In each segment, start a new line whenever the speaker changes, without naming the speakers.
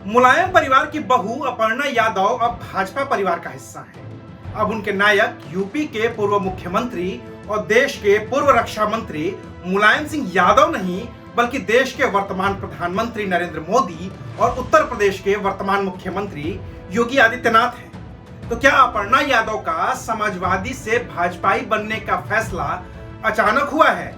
मुलायम परिवार की बहू अपर्णा यादव अब भाजपा परिवार का हिस्सा है। अब उनके नायक यूपी के पूर्व मुख्यमंत्री और देश के पूर्व रक्षा मंत्री मुलायम सिंह यादव नहीं, बल्कि देश के वर्तमान प्रधानमंत्री नरेंद्र मोदी और उत्तर प्रदेश के वर्तमान मुख्यमंत्री योगी आदित्यनाथ हैं। तो क्या अपर्णा यादव का समाजवादी से भाजपाई बनने का फैसला अचानक हुआ है,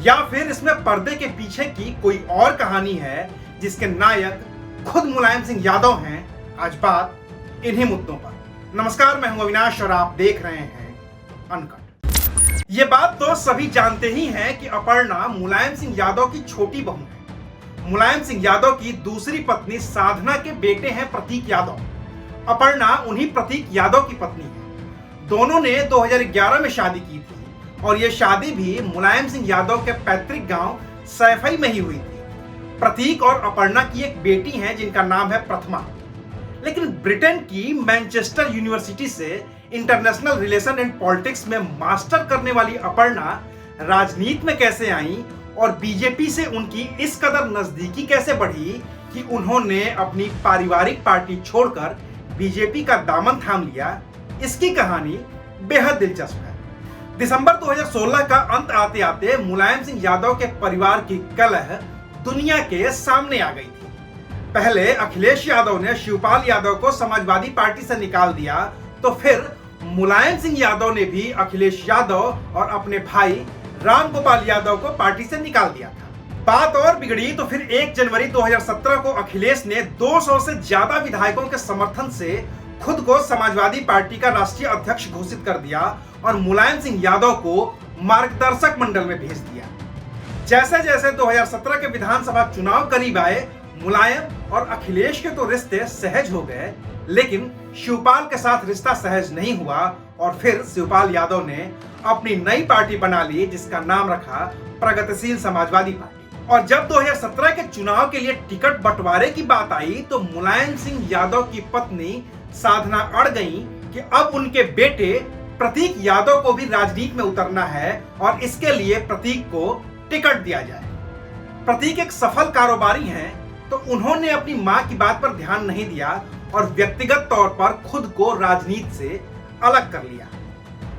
या फिर इसमें पर्दे के पीछे की कोई और कहानी है जिसके नायक खुद मुलायम सिंह यादव हैं? आज बात इन्हीं मुद्दों पर। नमस्कार, मैं हूं अविनाश और आप देख रहे हैं अनकट। ये बात तो सभी जानते ही हैं कि अपर्णा मुलायम सिंह यादव की छोटी बहू है। मुलायम सिंह यादव की दूसरी पत्नी साधना के बेटे हैं प्रतीक यादव। अपर्णा उन्हीं प्रतीक यादव की पत्नी है। दोनों ने 2011 में शादी की थी और ये शादी भी मुलायम सिंह यादव के पैतृक गांव सैफई में ही हुई थी। प्रतीक और अपर्णा की एक बेटी है जिनका नाम है प्रथमा। लेकिन ब्रिटेन की मैनचेस्टर यूनिवर्सिटी से इंटरनेशनल रिलेशन एंड पॉलिटिक्स में मास्टर करने वाली अपर्णा राजनीति में कैसे आई और बीजेपी से उनकी इस कदर नजदीकी कैसे बढ़ी कि उन्होंने अपनी पारिवारिक पार्टी छोड़कर बीजेपी का दामन थाम लिया, इसकी कहानी बेहद दिलचस्प है। दिसंबर 2016 का अंत आते आते मुलायम सिंह यादव के परिवार की कलह दुनिया के सामने आ गई थी। पहले अखिलेश यादव ने शिवपाल यादव को समाजवादी पार्टी से निकाल दिया, तो फिर मुलायम सिंह यादव ने भी अखिलेश यादव और अपने भाई राम गोपाल यादव को पार्टी से निकाल दिया था। बात और बिगड़ी तो फिर 1 जनवरी 2017 को अखिलेश ने 200 से ज्यादा विधायकों के समर्थन से खुद को समाजवादी पार्टी का राष्ट्रीय अध्यक्ष घोषित कर दिया और मुलायम सिंह यादव को मार्गदर्शक मंडल में भेज दिया। जैसे जैसे 2017 के विधानसभा चुनाव करीब आए, मुलायम और अखिलेश के तो रिश्ते सहज हो गए, लेकिन शिवपाल के साथ रिश्ता सहज नहीं हुआ और फिर शिवपाल यादव ने अपनी नई पार्टी बना ली जिसका नाम रखा प्रगतिशील समाजवादी पार्टी। और जब 2017 के चुनाव के लिए टिकट बंटवारे की बात आई तो मुलायम सिंह यादव की पत्नी साधना अड़ गई कि अब उनके बेटे प्रतीक यादव को भी राजनीति में उतरना है और इसके लिए प्रतीक को टिकट दिया जाए। प्रतीक एक सफल कारोबारी हैं, तो उन्होंने अपनी मां की बात पर ध्यान नहीं दिया और व्यक्तिगत तौर पर खुद को राजनीति से अलग कर लिया।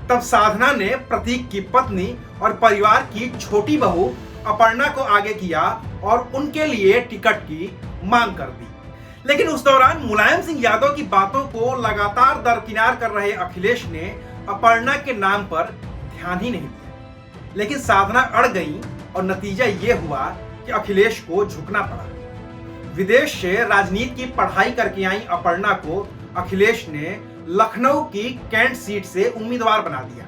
तब साधना ने प्रतीक की पत्नी और परिवार की छोटी बहू अपर्णा को आगे किया और उनके लिए टिकट की मांग कर दी। लेकिन उस दौरान मुलायम सिंह यादव की बातों को लगातार दरकिनार कर रहे अखिलेश ने अपर्णा के नाम पर ध्यान ही नहीं दिया। लेकिन साधना अड़ गई और नतीजा ये हुआ कि अखिलेश को झुकना पड़ा। विदेश से राजनीति की पढ़ाई करके आई अपर्णा को अखिलेश ने लखनऊ की कैंट सीट से उम्मीदवार बना दिया।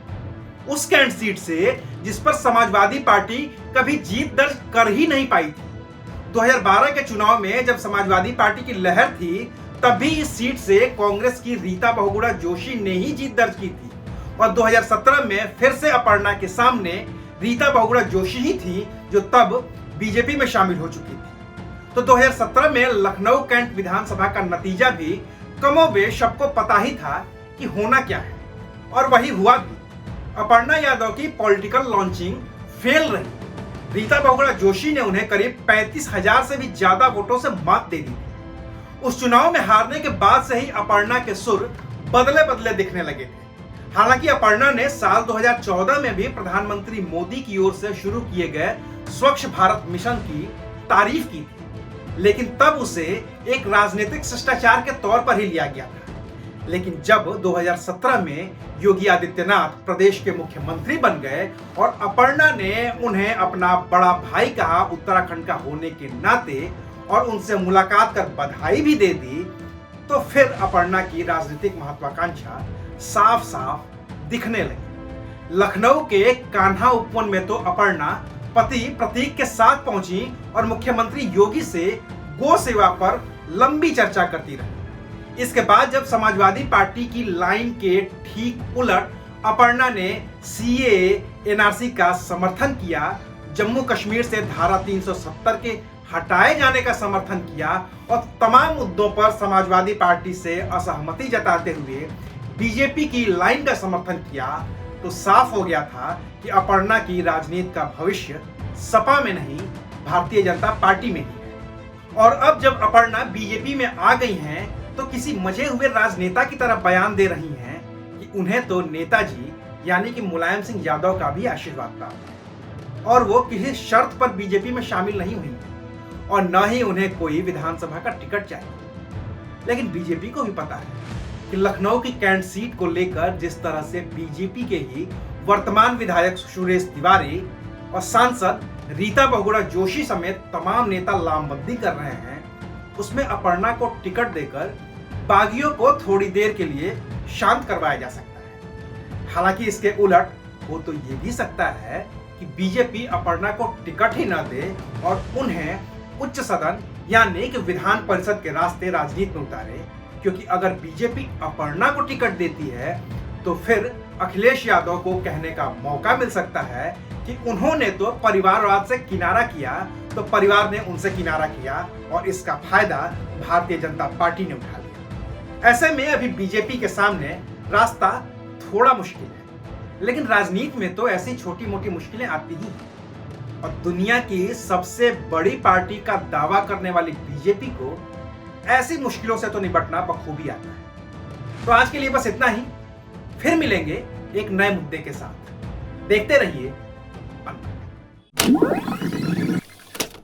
उस कैंट सीट से जिस पर समाजवादी पार्टी कभी जीत दर्ज कर ही नहीं पाई थी। 2012 के चुनाव में जब समाजवादी पार्टी की लहर थी, तब भी इस सीट से कांग्रेस की रीता बहुगुणा जोशी ने ही जीत दर्ज की थी और 2017 में फिर से अपर्णा के सामने रीता बहुगुणा जोशी ही थी जो तब बीजेपी में शामिल हो चुकी थी। तो 2017 में लखनऊ कैंट विधानसभा का नतीजा भी कमोबेश सबको पता ही था कि होना क्या है, और वही हुआ भी। अपर्णा यादव की पॉलिटिकल लॉन्चिंग फेल रही। रीता बहुगुणा जोशी ने उन्हें करीब 35,000 से भी ज्यादा वोटों से मात दे दी। उस चुनाव में हारने के बाद से ही अपर्णा के सुर बदले बदले दिखने लगे थे। हालांकि अपर्णा ने साल 2014 में भी प्रधानमंत्री मोदी की ओर से शुरू किए गए स्वच्छ भारत मिशन की तारीफ की थी, लेकिन तब उसे एक राजनीतिक शिष्टाचार के तौर पर ही लिया गया था। लेकिन जब 2017 में योगी आदित्यनाथ प्रदेश के मुख्यमंत्री बन गए और अपर्णा ने उन्हें अपना बड़ा भाई कहा उत्तराखंड का होने के नाते और उनसे मुलाकात कर बधाई भी दे दी, तो फिर अपर्णा की राजनीतिक महत्वाकांक्षा साफ साफ दिखने लगी। लखनऊ के कान्हा उपवन में तो अपर्णा पति प्रतीक के साथ पहुंची और मुख्यमंत्री योगी से गो सेवा पर लंबी चर्चा करती रही। इसके बाद जब समाजवादी पार्टी की लाइन के ठीक उलट अपर्णा ने सीएए एनआरसी का समर्थन किया, जम्मू कश्मीर से धारा 370 के हटाए जाने का समर्थन किया और तमाम मुद्दों पर समाजवादी पार्टी से असहमति जताते हुए बीजेपी की लाइन का समर्थन किया, तो साफ हो गया था कि अपर्णा की राजनीति का भविष्य सपा में नहीं, भारतीय जनता पार्टी में ही है। और अब जब अपर्णा बीजेपी में आ गई हैं तो किसी मजे हुए राजनेता की तरह बयान दे रही हैं कि उन्हें तो नेताजी यानी कि मुलायम सिंह यादव का भी आशीर्वाद प्राप्त है और वो किसी शर्त पर बीजेपी में शामिल नहीं हुई और न ही उन्हें कोई विधानसभा का टिकट चाहिए। लेकिन बीजेपी को भी पता है कि लखनऊ की कैंट सीट को लेकर जिस तरह से बीजेपी के ही वर्तमान विधायक सुरेश तिवारी और सांसद रीता बहुगुणा जोशी समेत तमाम नेता लामबंदी कर रहे हैं, उसमें अपर्णा को टिकट देकर बागियों को थोड़ी देर के लिए शांत करवाया जा सकता है। हालांकि इसके उलट वो तो ये भी सकता है कि बीजेपी अपर्णा को टिकट ही न दे और उन्हें उच्च सदन यानी कि विधान परिषद के रास्ते राजनीति में उतारे, क्योंकि अगर बीजेपी अपर्णा को टिकट देती है तो फिर अखिलेश यादव को कहने का मौका मिल सकता है कि उन्होंने तो परिवारवाद से किनारा किया तो परिवार ने उनसे किनारा किया और इसका फायदा भारतीय जनता पार्टी ने उठा लिया। ऐसे में अभी बीजेपी के सामने रास्ता थोड़ा मुश्किल है, लेकिन राजनीति में तो ऐसी छोटी मोटी मुश्किलें आती ही हैं और दुनिया की सबसे बड़ी पार्टी का दावा करने वाली बीजेपी को ऐसी मुश्किलों से तो निपटना बखूबी आता है। तो आज के लिए बस इतना ही, फिर मिलेंगे एक नए मुद्दे के साथ। देखते रहिए।